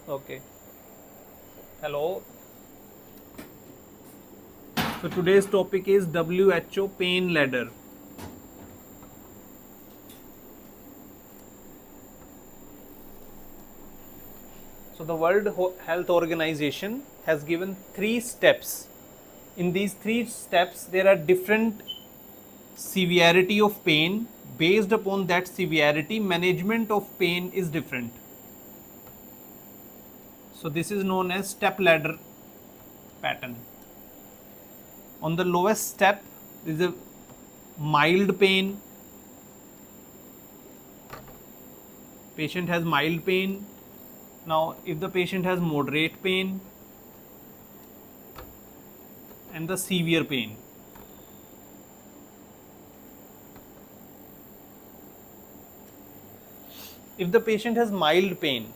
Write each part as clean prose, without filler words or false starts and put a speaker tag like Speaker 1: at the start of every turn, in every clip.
Speaker 1: Okay. Hello. So today's topic is WHO pain ladder. So the World Health Organization has given 3 steps. In these 3 steps, there are different severity of pain. Based upon that severity, management of pain is different. So this is known as step ladder pattern. On the lowest step is a mild pain. Patient has mild pain. Now if the patient has moderate pain and the severe pain, if the patient has mild pain,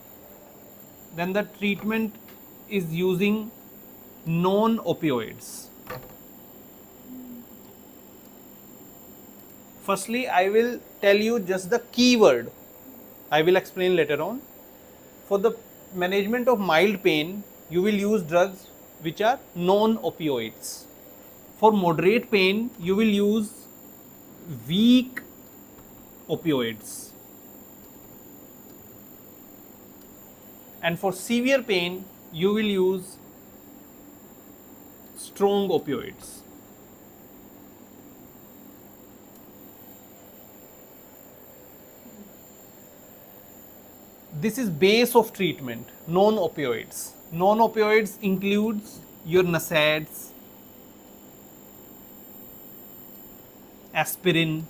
Speaker 1: then the treatment is using non-opioids. Firstly, I will tell you just the keyword. I will explain later on. For the management of mild pain, you will use drugs which are non-opioids. For moderate pain, you will use weak opioids. And for severe pain, you will use strong opioids. This is base of treatment, non-opioids. Non-opioids includes your NSAIDs, aspirin,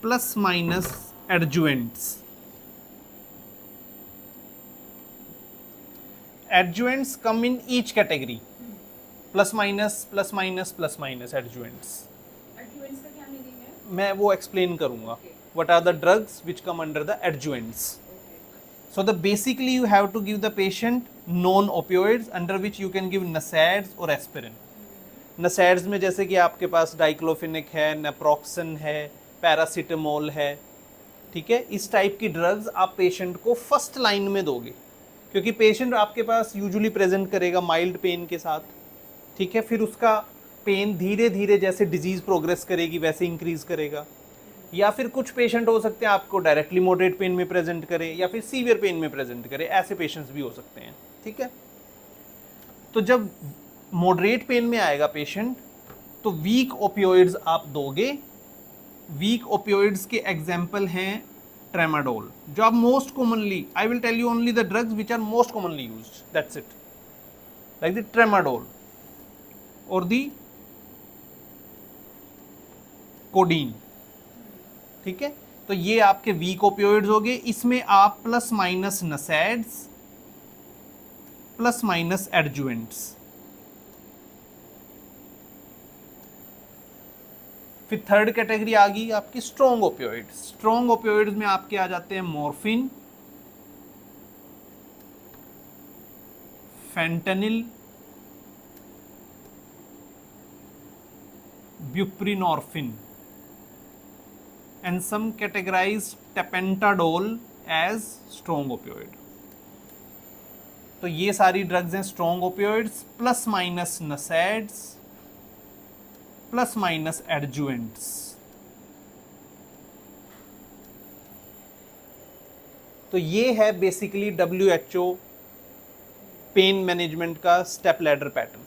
Speaker 1: plus minus adjuvants. Adjuvants come in each category. Plus minus adjuvants.
Speaker 2: Adjuvants का क्या meaning है?
Speaker 1: मैं वो explain करूँगा. What are the drugs which come under the adjuvants? So basically you have to give the patient non-opioids under which you can give NSAIDs or aspirin. NSAIDs में जैसे कि आपके पास डाइक्लोफिनिक है, नेप्रोक्सन है, पैरासीटामोल है, ठीक है. इस टाइप की ड्रग्स आप पेशेंट को फर्स्ट लाइन में दोगे, क्योंकि पेशेंट आपके पास यूजुअली प्रेजेंट करेगा माइल्ड पेन के साथ, ठीक है. फिर उसका पेन धीरे धीरे जैसे डिजीज़ प्रोग्रेस करेगी वैसे इंक्रीज़ करेगा. या फिर कुछ पेशेंट हो सकते हैं आपको डायरेक्टली मॉडरेट पेन में प्रेजेंट करे या फिर सीवियर पेन में प्रेजेंट करे, ऐसे पेशेंट्स भी हो सकते हैं, ठीक है. तो जब मॉडरेट पेन में आएगा पेशेंट, तो वीक ओपियोइड्स आप दोगे. वीक ओपियोइड्स के एग्जाम्पल हैं ट्रेमाडोल, जो आप most commonly, I will tell you only the drugs which are most commonly used, that's it. Like the tramadol और दी कोडीन, ठीक है. तो ये आपके वीक ओपियोइड्स हो गए. इसमें आप plus minus NSAIDs, plus minus adjuvants. फिर थर्ड कैटेगरी आ गई आपकी स्ट्रॉन्ग ओपियोइड्स. स्ट्रॉन्ग ओपियोइड्स में आपके आ जाते हैं morphine, fentanyl, buprenorphine, and some categorize tapentadol as strong opioid. तो ये सारी ड्रग्स हैं strong opioids, plus minus NSAIDs, plus minus adjuvants. तो ये है बेसिकली WHO पेन मैनेजमेंट का स्टेप लैडर पैटर्न,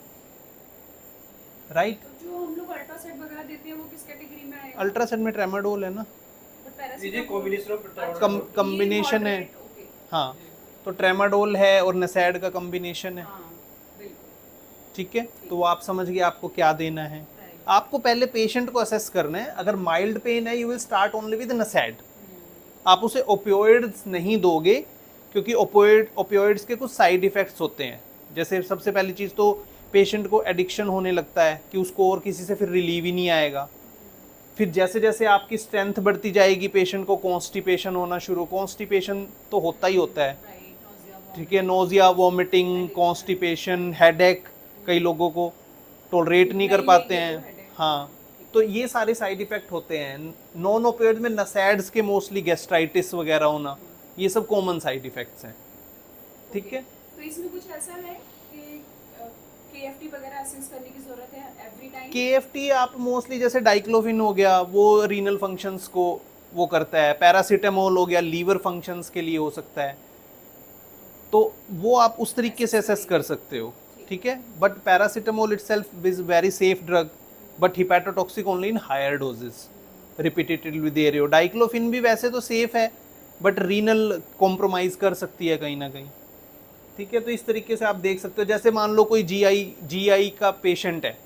Speaker 1: राइट.
Speaker 2: जो हम लोग अल्ट्रासेट वगैरह देते हैं वो किस कैटेगरी में आएगा?
Speaker 1: अल्ट्रासेट में ट्रेमाडोल है ना,
Speaker 3: ये कॉम्बिनेशन ऑफ
Speaker 1: कॉम्बिनेशन है. हाँ, तो ट्रेमाडोल है और नसैड का कॉम्बिनेशन है, ठीक है. तो वो आप समझ गए आपको क्या देना है. आपको पहले पेशेंट को असेस करना है. अगर माइल्ड पेन है, you will start only with NSAID. आप उसे ओपियोइड्स नहीं दोगे, क्योंकि ओपियोइड्स के कुछ साइड इफेक्ट्स होते हैं. जैसे सबसे पहली चीज़ तो पेशेंट को एडिक्शन होने लगता है कि उसको और किसी से फिर रिलीव ही नहीं आएगा. फिर जैसे जैसे आपकी स्ट्रेंथ बढ़ती जाएगी, पेशेंट को कॉन्स्टिपेशन होना शुरू. कॉन्स्टिपेशन तो होता ही होता है, ठीक है. नोजिया, वॉमिटिंग, कॉन्स्टिपेशन, हेडेक, कई लोगों को टॉलरेट नहीं कर पाते हैं. हाँ, तो ये सारे साइड इफेक्ट होते हैं। नॉन ओपियोइड में नसैड्स के मोस्टली गैस्ट्राइटिस वगैरह होना, ये सब कॉमन साइड इफेक्ट्स हैं। ठीक है,
Speaker 2: तो इसमें कुछ ऐसा है कि KFT वगैरह असेस करने की जरूरत है एवरी टाइम?
Speaker 1: KFT आप मोस्टली जैसे डाइक्लोफिन हो गया, वो रीनल फंक्शंस को वो करता है। पैरासीटामोल हो गया, लीवर फंक्शंस के लिए हो सकता है, तो वो आप उस तरीके से असेस कर सकते हो। ठीक है, but paracetamol itself is very safe drug, but hepatotoxic only in higher doses repeatedly दे रहे हो। डाइक्लोफिन भी वैसे तो सेफ है, बट रीनल कॉम्प्रोमाइज कर सकती है कहीं ना कहीं। ठीक है, तो इस तरीके से आप देख सकते हो। जैसे मान लो कोई जीआई का पेशेंट है,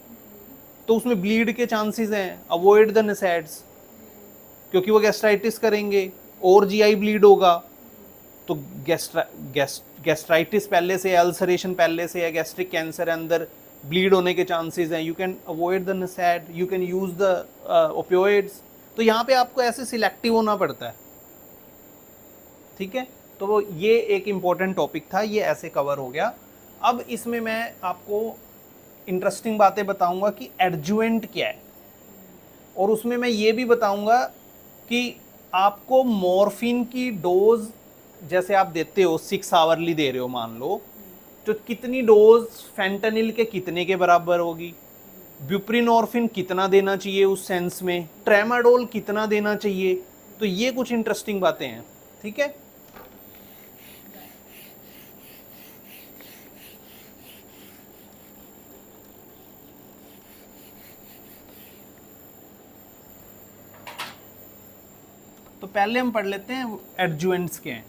Speaker 1: तो उसमें ब्लीड के चांसेस हैं, अवॉइड द नसैड्स, क्योंकि वो गैस्ट्राइटिस करेंगे और जीआई ब्लीड होगा, तो गैस्ट्राइटिस पहले से, अल्सरेशन पहले से है, गैस्ट्रिक कैंसर अंदर ब्लीड होने के चांसेस हैं। You can avoid the NSAID, you can use the opioids. तो यहाँ पे आपको ऐसे सिलेक्टिव होना पड़ता है। ठीक है, तो वो ये एक इम्पॉर्टेंट टॉपिक था, ये ऐसे कवर हो गया। अब इसमें मैं आपको इंटरेस्टिंग बातें बताऊंगा कि एडजुवेंट क्या है, और उसमें मैं ये भी बताऊंगा कि आपको मॉर्फिन की डोज जैसे आप देते हो 6 आवरली दे रहे हो मान लो, तो कितनी डोज फेंटानिल के कितने के बराबर होगी, ब्यूप्रीनॉर्फिन कितना देना चाहिए उस सेंस में, ट्रेमाडोल कितना देना चाहिए। तो ये कुछ इंटरेस्टिंग बातें हैं। ठीक है, तो पहले हम पढ़ लेते हैं एडजुवेंट्स के हैं।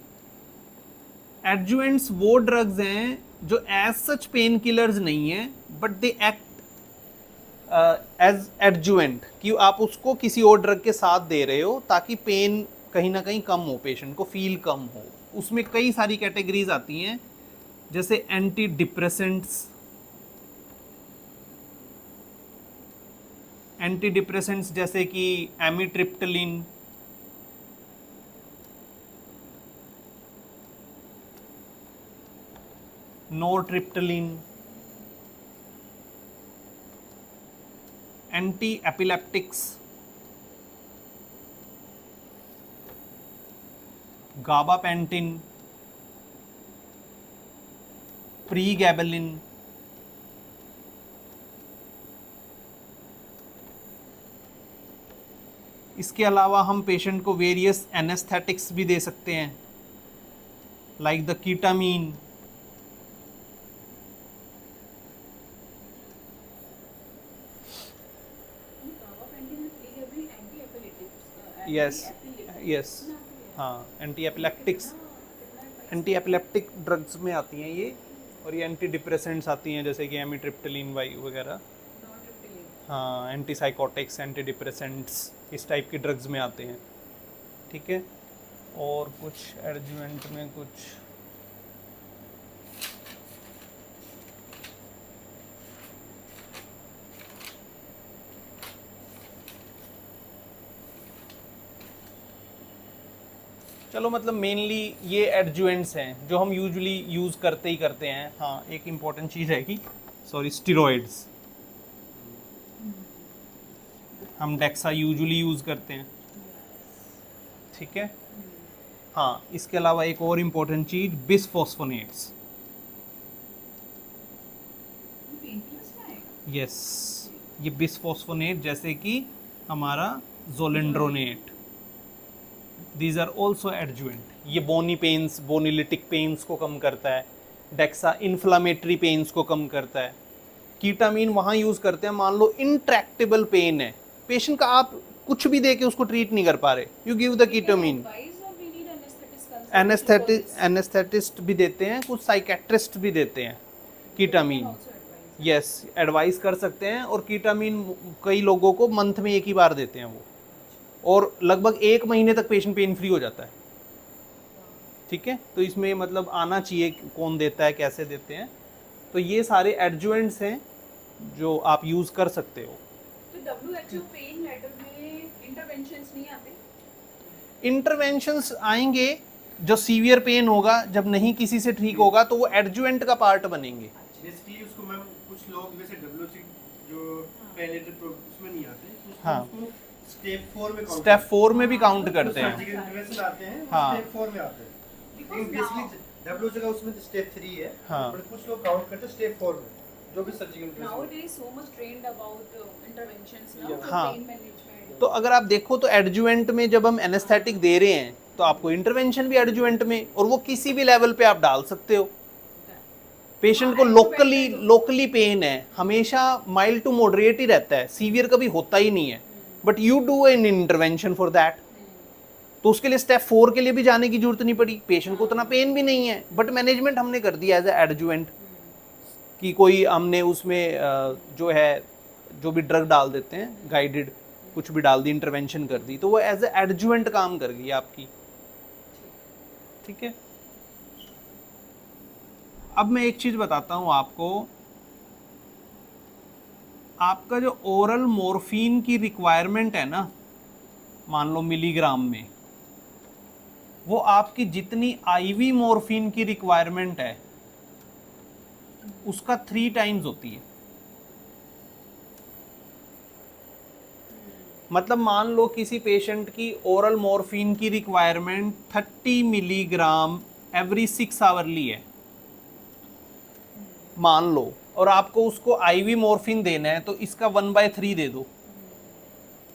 Speaker 1: एडजुवेंट्स वो ड्रग्स हैं जो एज सच पेन किलर्स नहीं है, but they act as adjuvant, कि आप उसको किसी और ड्रग के साथ दे रहे हो ताकि पेन कहीं ना कहीं कम हो, पेशेंट को फील कम हो। उसमें कई सारी कैटेगरीज आती हैं, जैसे एंटी डिप्रेसेंट्स, जैसे कि एमिट्रिप्टिलिन, नोरट्रिप्टिलिन, एंटी एपिलेप्टिक्स, गाबापेंटिन, प्रीगैबलिन, इसके अलावा हम पेशेंट को वेरियस एनेस्थेटिक्स भी दे सकते हैं, लाइक द कीटामीन, यस हाँ, एंटी एपिलेप्टिक ड्रग्स में आती हैं ये, और ये एंटी डिप्रेसेंट्स आती हैं जैसे कि एमिट्रिप्टिलिन वाई वगैरह। हाँ, एंटी साइकोटिक्स, एंटी डिप्रेसेंट्स इस टाइप की ड्रग्स में आते हैं। ठीक है, और कुछ एडजुवेंट में कुछ चलो, मतलब मेनली ये एडजुवेंट्स हैं जो हम यूजुअली यूज़ करते ही करते हैं। हाँ, एक इम्पॉर्टेंट चीज़ है कि स्टीरॉइड्स, हम डेक्सा यूजुअली यूज़ करते हैं। ठीक है, हाँ, इसके अलावा एक और इम्पॉर्टेंट चीज़ बिसफॉस्फोनेट्स। यस, ये बिसफॉस्फोनेट जैसे कि हमारा जोलेंड्रोनेट, दीज आर ऑल्सो एडजुवेंट। ये बोनी पेन्स, बोनिलिटिक पेन्स को कम करता है। डेक्सा इन्फ्लामेटरी पेन्स को कम करता है। कीटामीन वहाँ यूज़ करते हैं मान लो इंट्रैक्टेबल पेन है, पेशेंट का आप कुछ भी दे के उसको ट्रीट नहीं कर पा रहे, यू गिव द कीटामीन। एनेस्थेटिस्ट भी देते हैं, कुछ साइकेट्रिस्ट भी देते हैं कीटामीन। यस, एडवाइस कर सकते हैं, और कीटामीन कई लोगों को मंथ में एक ही बार देते हैं वो, और लगभग 1 महीने तक पेशेंट पेन फ्री हो जाता है। ठीक है, तो इसमें मतलब आना चाहिए कौन देता है, कैसे देते हैं। तो ये सारे एडजुवेंट्स हैं जो आप यूज़ कर सकते हो।
Speaker 2: तो WHO पेन लेटर में इंटरवेंशंस नहीं आते?
Speaker 1: इंटरवेंशंस आएंगे, जो सीवियर पेन होगा, जब नहीं किसी से ठीक होगा, तो वो एडजुवेंट का पार्ट बनेंगे।
Speaker 3: बेसिकली उसको मैम कुछ लोग जैसे WHO जो पहले उसमें नहीं आते, कुछ
Speaker 1: हाँ।
Speaker 3: स्टेप 4 में
Speaker 1: स्टेप 4 में भी काउंट करते हैं।
Speaker 3: सर्जिकल इंटरवेंशन आते हैं,
Speaker 1: हाँ।
Speaker 3: स्टेप 4 में आते हैं।
Speaker 2: Because
Speaker 3: लेकिन बेसिकली WHO का उसमें स्टेप 3 है,
Speaker 1: हाँ।
Speaker 3: पर कुछ लोग काउंट करते हैं स्टेप 4 में, जो भी surgical intervention.
Speaker 2: nowadays so much trained about interventions now for
Speaker 1: हाँ।
Speaker 2: pain management.
Speaker 1: तो अगर आप देखो तो एडजुवेंट में जब हम एनेस्थेटिक दे रहे हैं तो आपको इंटरवेंशन भी एडजुवेंट में, और वो किसी भी लेवल पे आप डाल सकते हो। पेशेंट को लोकली पेन है, हमेशा माइल्ड टू मॉडरेट ही रहता है, सीवियर कभी होता ही नहीं है, but you do an intervention for that. तो उसके लिए स्टेप 4 के लिए भी जाने की जरूरत नहीं पड़ी, पेशेंट को उतना पेन भी नहीं है, बट मैनेजमेंट हमने कर दिया एज ए एडजुवेंट कि कोई हमने उसमें जो है जो भी ड्रग डाल देते हैं गाइडेड, कुछ भी डाल दी, इंटरवेंशन कर दी, तो वो एज ए एडजुवेंट काम कर गई आपकी। ठीक है। अब मैं एक चीज बताता हूं आपको, आपका जो ओरल मॉर्फिन की रिक्वायरमेंट है ना, मान लो मिलीग्राम में, वो आपकी जितनी आईवी मॉर्फिन की रिक्वायरमेंट है उसका 3 टाइम्स होती है। मतलब मान लो किसी पेशेंट की ओरल मॉर्फिन की रिक्वायरमेंट 30 मिलीग्राम एवरी 6 आवरली है, मान लो, और आपको उसको आईवी मॉर्फिन देना है तो इसका 1/3 दे दो,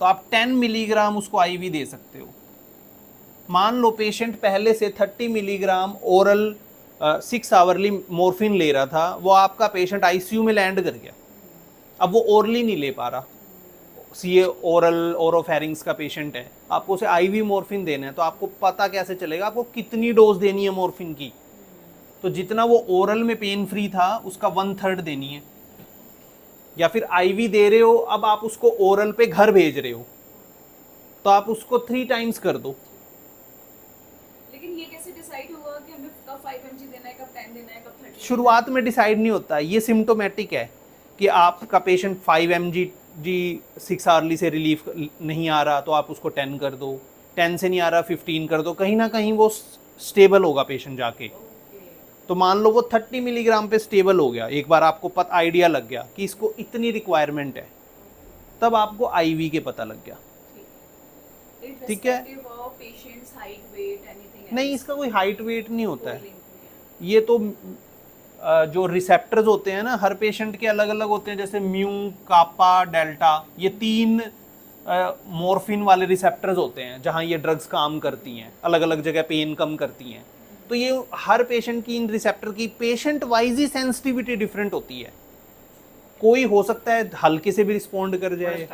Speaker 1: तो आप 10 मिलीग्राम उसको आईवी दे सकते हो। मान लो पेशेंट पहले से 30 मिलीग्राम ओरल 6 आवरली मॉर्फिन ले रहा था, वो आपका पेशेंट आईसीयू में लैंड कर गया, अब वो ओरली नहीं ले पा रहा, सीए ओरल ओरोफेरिंग्स का पेशेंट है, आपको उसे आईवी मॉर्फिन देना है, तो आपको पता कैसे चलेगा आपको कितनी डोज देनी है मॉर्फिन की? तो जितना वो ओरल में पेन फ्री था उसका 1/3 देनी है। या फिर आईवी दे रहे हो, अब आप उसको ओरल पे घर भेज रहे हो, तो आप उसको 3 टाइम्स कर दो।
Speaker 2: लेकिन ये कैसे डिसाइड होगा कि हमें कब 5 mg देना है, कब 10 देना है, कब 30?
Speaker 1: शुरुआत में डिसाइड नहीं होता, ये सिम्टोमेटिक है कि आपका पेशेंट 5 mg 6 आवरली से रिलीफ नहीं आ रहा तो आप उसको 10 कर दो, 10 से नहीं आ रहा 15 कर दो, कहीं ना कहीं वो स्टेबल होगा पेशेंट जाके। तो मान लो वो 30 मिलीग्राम पे स्टेबल हो गया, एक बार आपको पता आइडिया लग गया कि इसको इतनी रिक्वायरमेंट है, तब आपको आईवी के पता लग गया। ठीक है। नहीं, इसका कोई हाइट वेट नहीं होता है, ये तो जो रिसेप्टर्स होते हैं ना हर पेशेंट के अलग अलग होते हैं, जैसे म्यू, कापा, डेल्टा, ये 3 मॉर्फिन वाले रिसेप्टर्स होते हैं जहाँ ये ड्रग्स काम करती हैं, अलग अलग जगह पेन कम करती हैं। तो ये हर पेशेंट की इन रिसेप्टर की पेशेंट वाइज ही सेंसिटिविटी डिफरेंट होती है, कोई हो सकता है हल्के से भी रिस्पॉन्ड कर जाए।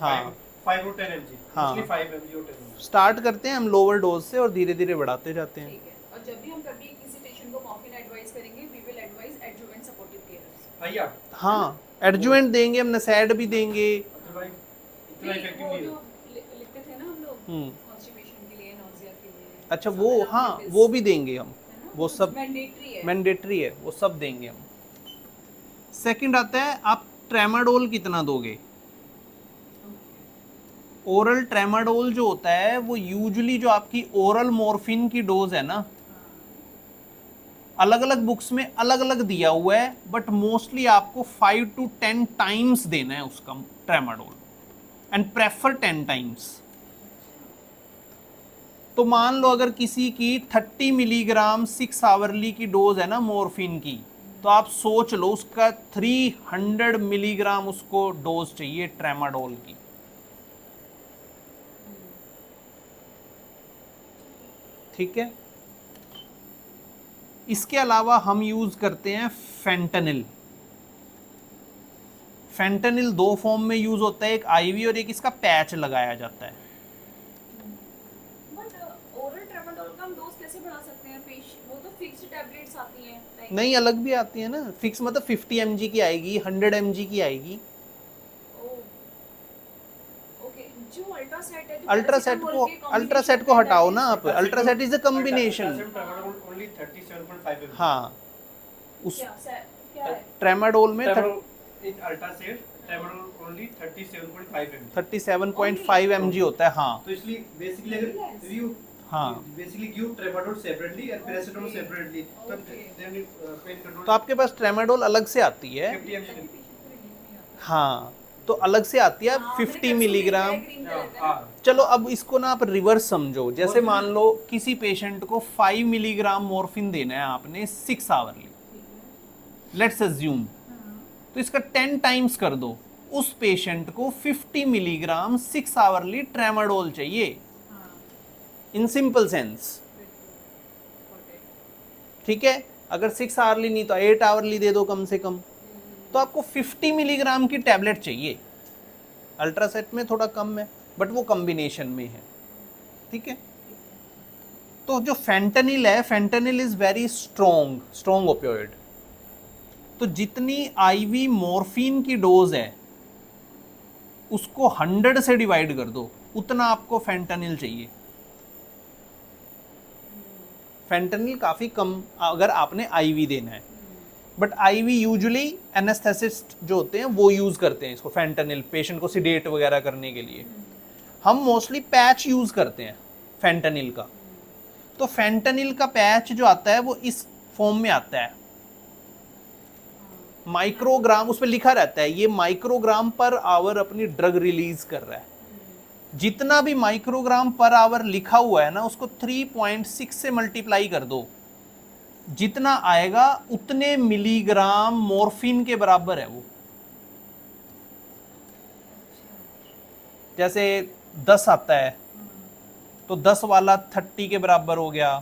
Speaker 1: हाँ
Speaker 3: 5 और 10 mg,
Speaker 1: हाँ।
Speaker 3: इसलिए 5 mg और 10 mg।
Speaker 1: स्टार्ट करते हैं हम लोअर डोज से और धीरे धीरे बढ़ाते जाते हैं।
Speaker 2: ठीक है। और जब भी हम कभी किसी पेशेंट को मॉर्फिन एडवाइस करेंगे, we will advice adjuvant supportive cares.
Speaker 3: भैया
Speaker 1: हाँ, एडजुवेंट देंगे हम, नसैड भी देंगे।
Speaker 3: अदरवाइज इतना इफेक्टिव
Speaker 2: वो
Speaker 3: नहीं
Speaker 2: जो
Speaker 3: है।
Speaker 2: लिखते थे ना हम लोग कॉन्स्टिपेशन के लिए, नॉजिया के लिए।
Speaker 1: अच्छा वो, हाँ वो भी देंगे हम, वो सब
Speaker 2: मैंडेटरी है।
Speaker 1: मैंडेटरी है, वो सब देंगे हम। सेकंड आता है आप ट्रेमाडोल कितना दोगे। ओरल ट्रेमाडोल जो होता है वो यूजुअली जो आपकी ओरल मॉर्फिन की डोज है ना, अलग अलग बुक्स में अलग अलग दिया हुआ है, बट मोस्टली आपको 5 to 10 टाइम्स देना है उसका ट्रेमाडोल, एंड प्रेफर 10 टाइम्स। तो मान लो अगर किसी की 30 मिलीग्राम 6 आवरली की डोज है ना मॉर्फिन की, तो आप सोच लो उसका 300 मिलीग्राम उसको डोज चाहिए ट्रेमाडोल की। ठीक है। इसके अलावा हम यूज करते हैं फेंटनिल। फेंटनिल 2 फॉर्म में यूज होता है, एक आईवी और एक इसका पैच लगाया जाता है।
Speaker 2: बट ओरल ट्रेमाडोल का हम डोज कैसे बढ़ा सकते हैं? वो तो फिक्स्ड टैबलेट्स आती हैं, like
Speaker 1: नहीं, अलग भी आती है ना, फिक्स मतलब 50 mg की आएगी, 100 mg की आएगी।
Speaker 2: ओके, जो अल्ट्रासेट है,
Speaker 1: अल्ट्रासेट को हटाओ ना आप, Ultracet is a combination.
Speaker 3: Only 37.5 mg।
Speaker 1: हाँ, उस
Speaker 2: क्या है?
Speaker 1: ट्रेमाडोल में
Speaker 3: in Ultracet tramadol only 37.5 mg।
Speaker 1: 37.5 mg होता है। हाँ
Speaker 3: तो इसलिए बेसिकली अगर you basically give tramadol separately and paracetamol separately, तो देन पेन कंट्रोल।
Speaker 1: तो आपके पास ट्रेमाडोल अलग से आती है।
Speaker 3: 50 mg।
Speaker 1: हाँ, तो अलग से आती है
Speaker 2: हाँ,
Speaker 1: 50
Speaker 2: मैंने
Speaker 1: मिलीग्राम।
Speaker 2: green color का।
Speaker 3: हाँ
Speaker 1: चलो अब इसको ना आप रिवर्स समझो, जैसे मान लो किसी पेशेंट को 5 मिलीग्राम मॉर्फिन देना है आपने 6 आवरली, लेट्स अज्यूम, तो इसका 10 टाइम्स कर दो, उस पेशेंट को 50 मिलीग्राम 6 आवरली ट्रेमाडोल चाहिए, इन सिंपल सेंस। ठीक है, अगर 6 आवरली नहीं तो 8 आवरली दे दो कम से कम, तो आपको 50 मिलीग्राम की टैबलेट चाहिए। अल्ट्रासेट में थोड़ा कम है, बट वो कॉम्बिनेशन में है। ठीक है, तो जो फेंटेनिल है, fentanyl is very strong opioid. तो जितनी आईवी मॉर्फिन की डोज है उसको 100 से डिवाइड कर दो, उतना आपको फेंटेनिल चाहिए। फेंटेनिल काफी कम अगर आपने आईवी देना है, बट आईवी यूजुअली एनेस्थेसिस्ट जो होते हैं वो यूज करते हैं इसको, फेंटेनिल, पेशेंट को सिडेट वगैरह करने के लिए। हम मोस्टली पैच यूज करते हैं फेंटेनिल का। तो फेंटेनिल का पैच जो आता है वो इस फॉर्म में आता है, माइक्रोग्राम, उस पर लिखा रहता है ये माइक्रोग्राम पर आवर अपनी ड्रग रिलीज कर रहा है। जितना भी माइक्रोग्राम पर आवर लिखा हुआ है ना, उसको 3.6 से मल्टीप्लाई कर दो, जितना आएगा उतने मिलीग्राम मॉर्फिन के बराबर है वो। जैसे 10 आता है तो 10 वाला 30 के बराबर हो गया।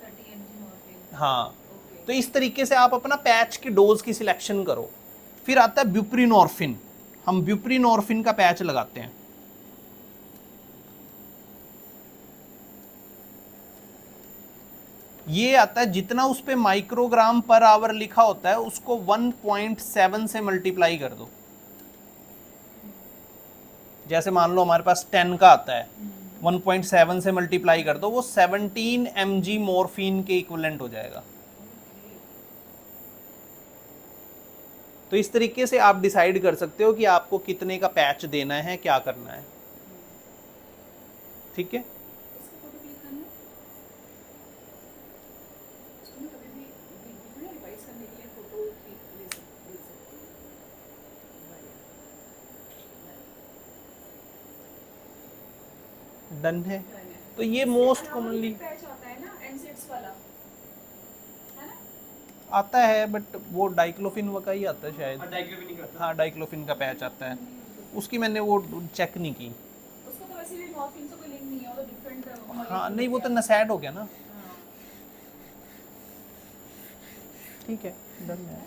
Speaker 2: 30 mg morphine।
Speaker 1: हाँ,
Speaker 2: Okay।
Speaker 1: तो इस तरीके से आप अपना पैच की डोज की सिलेक्शन करो। फिर आता है ब्यूप्रीनॉर्फिन, हम ब्यूप्रीनॉर्फिन का पैच लगाते हैं। ये आता है जितना उस पे माइक्रोग्राम पर आवर लिखा होता है उसको 1.7 से मल्टीप्लाई कर दो। जैसे मान लो हमारे पास 10 का आता है, 1.7 से मल्टीप्लाई कर दो, वो 17 mg मॉर्फिन के इक्विवेलेंट हो जाएगा। तो इस तरीके से आप डिसाइड कर सकते हो कि आपको कितने का पैच देना है, क्या करना है। ठीक है,
Speaker 2: इसका फोटो क्लिक करना है। इसको ना कभी भी बीच में रिवाइज करने के लिए फोटो क्लिक ले सकते हो।
Speaker 1: डन है।
Speaker 2: Done है।
Speaker 1: तो ये
Speaker 2: इसके
Speaker 1: मोस्ट
Speaker 2: अलावा
Speaker 1: कॉमनली
Speaker 2: भी पैच आता है ना एनसेट्स वाला, है ना?
Speaker 1: आता है, बट वो डाइक्लोफिन का ही आता है शायद।
Speaker 3: डाइक्लोफिन का।
Speaker 1: हाँ, डाइक्लोफिन का पैच आता है, उसकी मैंने वो चेक नहीं की।
Speaker 2: उसका तो वैसे भी मॉर्फिन से कोई लिंक नहीं है, वो तो डिफरेंट।
Speaker 1: हाँ नहीं, वो तो नसैड हो गया ना। ठीक है, डन है।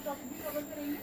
Speaker 2: टॉपिक भी कवर करेंगे।